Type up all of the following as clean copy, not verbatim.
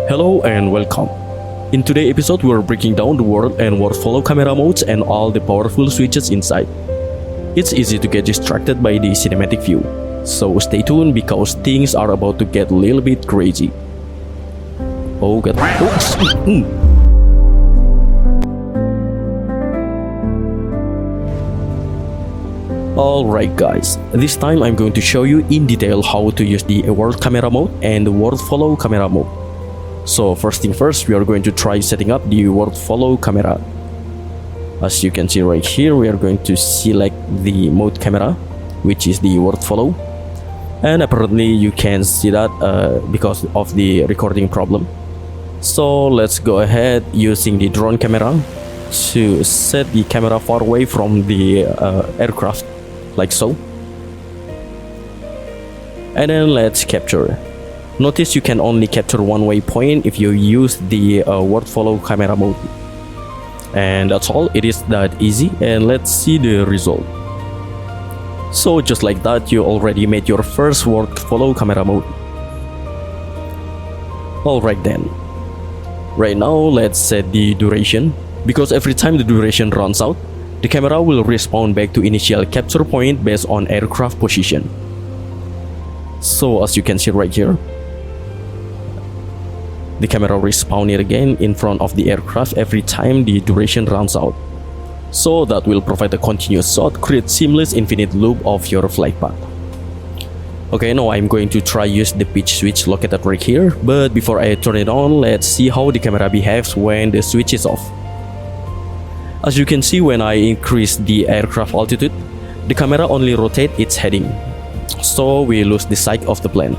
Hello and welcome. In today's episode, we're breaking down the world and workflow camera modes and all the powerful switches inside. It's easy to get distracted by the cinematic view, so stay tuned because things are about to get a little bit crazy. Oh god. Alright guys, this time I'm going to show you in detail how to use the world camera mode and the workflow camera mode. So first thing first, we are going to try setting up the workflow camera. As you can see right here, we are going to select the mode camera, which is the workflow. And apparently you can see that because of the recording problem. So let's go ahead using the drone camera to set the camera far away from the aircraft, like so. And then let's capture. Notice you can only capture one waypoint if you use the workflow camera mode. And that's all, it is that easy, and let's see the result. So just like that, you already made your first workflow camera mode. Alright then. Right now, let's set the duration, because every time the duration runs out, the camera will respawn back to initial capture point based on aircraft position. So as you can see right here, the camera respawn it again in front of the aircraft every time the duration runs out. So that will provide a continuous shot, create seamless infinite loop of your flight path. Okay, now I'm going to try use the pitch switch located right here, but before I turn it on, let's see how the camera behaves when the switch is off. As you can see, when I increase the aircraft altitude, the camera only rotates its heading, so we lose the sight of the plane.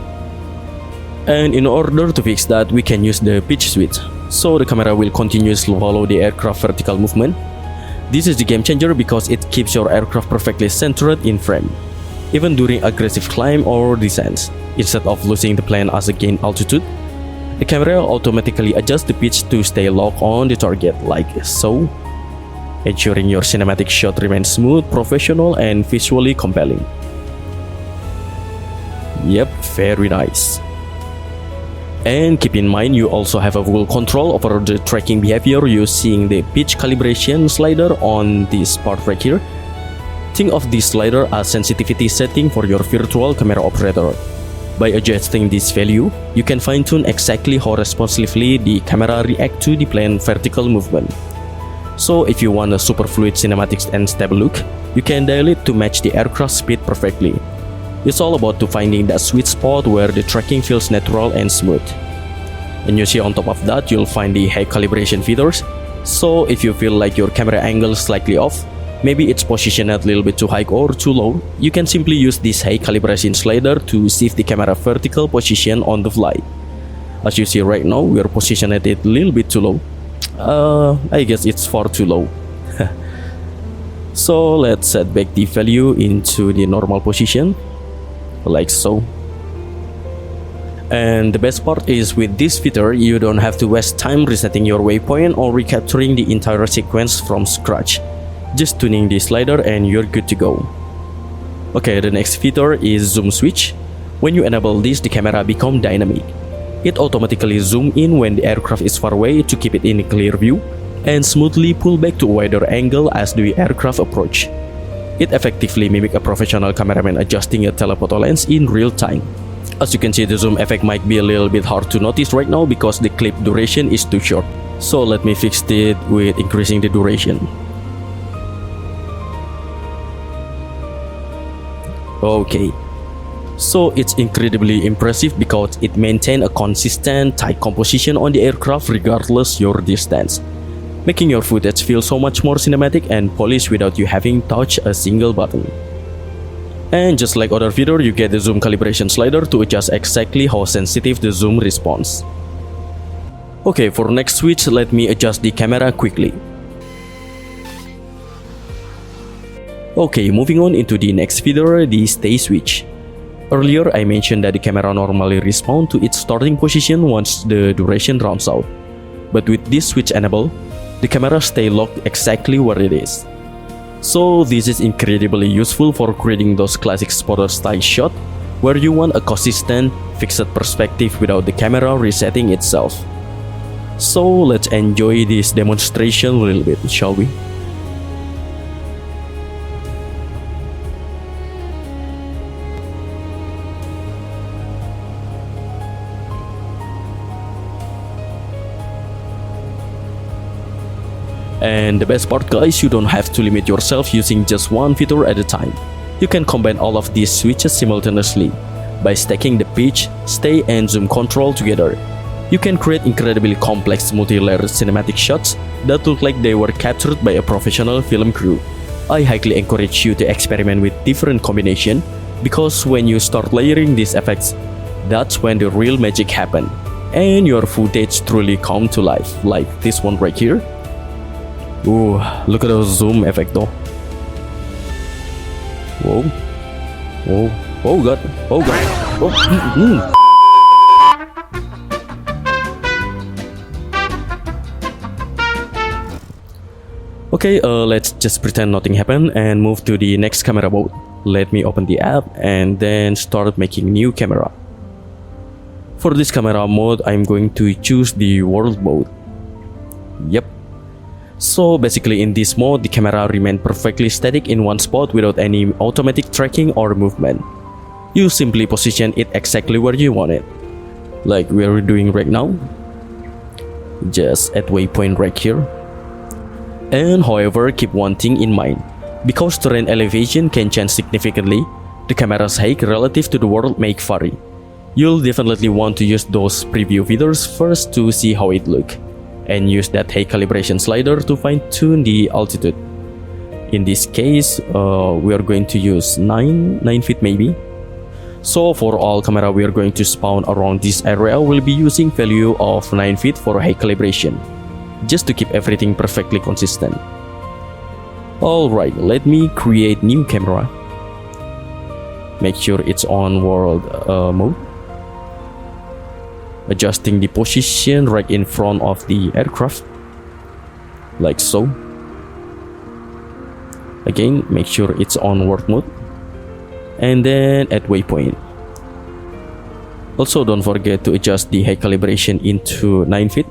And in order to fix that, we can use the pitch switch, so the camera will continuously follow the aircraft vertical movement. This is the game changer because it keeps your aircraft perfectly centered in frame, even during aggressive climb or descents. Instead of losing the plane as it gains altitude, the camera automatically adjusts the pitch to stay locked on the target, like so, ensuring your cinematic shot remains smooth, professional, and visually compelling. Yep, very nice. And keep in mind, you also have a full control over the tracking behavior using the pitch calibration slider on this part right here. Think of this slider as sensitivity setting for your virtual camera operator. By adjusting this value, you can fine-tune exactly how responsively the camera reacts to the plane vertical movement. So if you want a super fluid cinematics and stable look, you can dial it to match the aircraft speed perfectly. It's all about finding that sweet spot where the tracking feels natural and smooth. And you see on top of that, you'll find the high calibration features. So if you feel like your camera angle is slightly off, maybe it's positioned a little bit too high or too low, you can simply use this high calibration slider to shift the camera vertical position on the fly. As you see right now, we're positioned at it a little bit too low. I guess it's far too low. So let's set back the value into the normal position, like so. And the best part is, with this feature, you don't have to waste time resetting your waypoint or recapturing the entire sequence from scratch. Just tuning the slider and you're good to go. Okay, the next feature is zoom switch. When you enable this, the camera becomes dynamic. It automatically zooms in when the aircraft is far away to keep it in a clear view, and smoothly pull back to a wider angle as the aircraft approach. It effectively mimics a professional cameraman adjusting a telephoto lens in real time. As you can see, the zoom effect might be a little bit hard to notice right now because the clip duration is too short. So let me fix it with increasing the duration. Okay. So it's incredibly impressive because it maintains a consistent, tight composition on the aircraft regardless your distance, making your footage feel so much more cinematic and polished without you having touched a single button. And just like other feature, you get the zoom calibration slider to adjust exactly how sensitive the zoom responds. Okay, for next switch, let me adjust the camera quickly. Okay, moving on into the next feature, the stay switch. Earlier, I mentioned that the camera normally responds to its starting position once the duration runs out. But with this switch enabled, the camera stays locked exactly where it is. So this is incredibly useful for creating those classic spotter style shots where you want a consistent, fixed perspective without the camera resetting itself. So let's enjoy this demonstration a little bit, shall we? And the best part, guys, you don't have to limit yourself using just one feature at a time. You can combine all of these switches simultaneously by stacking the pitch, stay and zoom control together. You can create incredibly complex multi-layered cinematic shots that look like they were captured by a professional film crew. I highly encourage you to experiment with different combinations, because when you start layering these effects, that's when the real magic happens and your footage truly come to life, like this one right here. Ooh, look at those zoom effect though. Whoa. Whoa. Oh god. Oh god. Oh. Okay, let's just pretend nothing happened and move to the next camera mode. Let me open the app and then start making new camera. For this camera mode, I'm going to choose the world mode. Yep. So basically in this mode, the camera remains perfectly static in one spot without any automatic tracking or movement. You simply position it exactly where you want it, like we're doing right now. Just at waypoint right here. And however, keep one thing in mind. Because terrain elevation can change significantly, the camera's height relative to the world may vary. You'll definitely want to use those preview feathers first to see how it looks, and use that height calibration slider to fine-tune the altitude. In this case, we are going to use 9 feet maybe. So for all camera we are going to spawn around this area, we'll be using value of 9 feet for height calibration, just to keep everything perfectly consistent. Alright, let me create new camera. Make sure it's on world mode. Adjusting the position right in front of the aircraft, like so. Again, make sure it's on world mode, and then at waypoint. Also, don't forget to adjust the height calibration into 9 feet.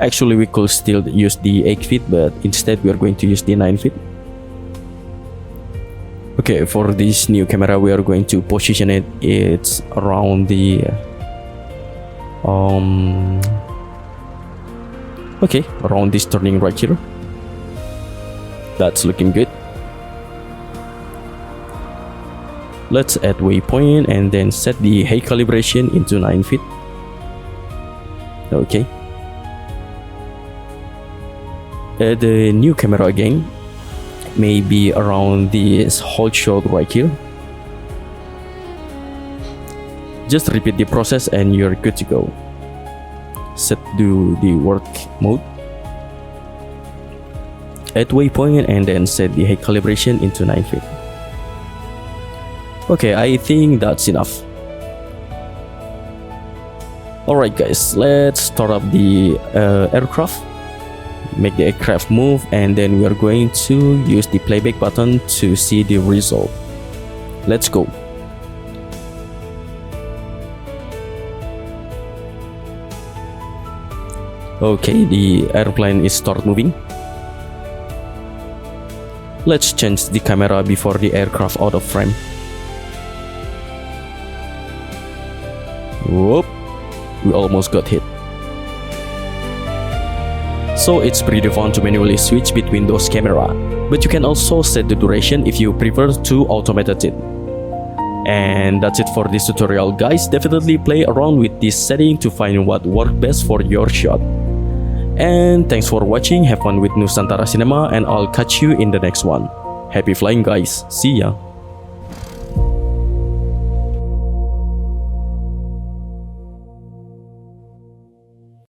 Actually, we could still use the 8 feet, but instead we are going to use the 9 feet. Okay, for this new camera, we are going to position it's around the around this turning right here. That's looking good. Let's add waypoint and then set the height calibration into 9 feet. Okay. Add a new camera again, maybe around this whole shot right here. Just repeat the process and you're good to go. Set to the work mode, add waypoint and then set the height calibration into 9 feet. Okay, I think that's enough. Alright guys, let's start up the aircraft. Make the aircraft move, and then we are going to use the playback button to see the result. Let's go. Okay, the airplane is start moving. Let's change the camera before the aircraft out of frame. Whoop, we almost got hit. So it's pretty fun to manually switch between those cameras, but you can also set the duration if you prefer to automate it. And that's it for this tutorial guys. Definitely play around with this setting to find what works best for your shot. And thanks for watching, have fun with Nusantara Cinema, and I'll catch you in the next one. Happy flying guys, see ya!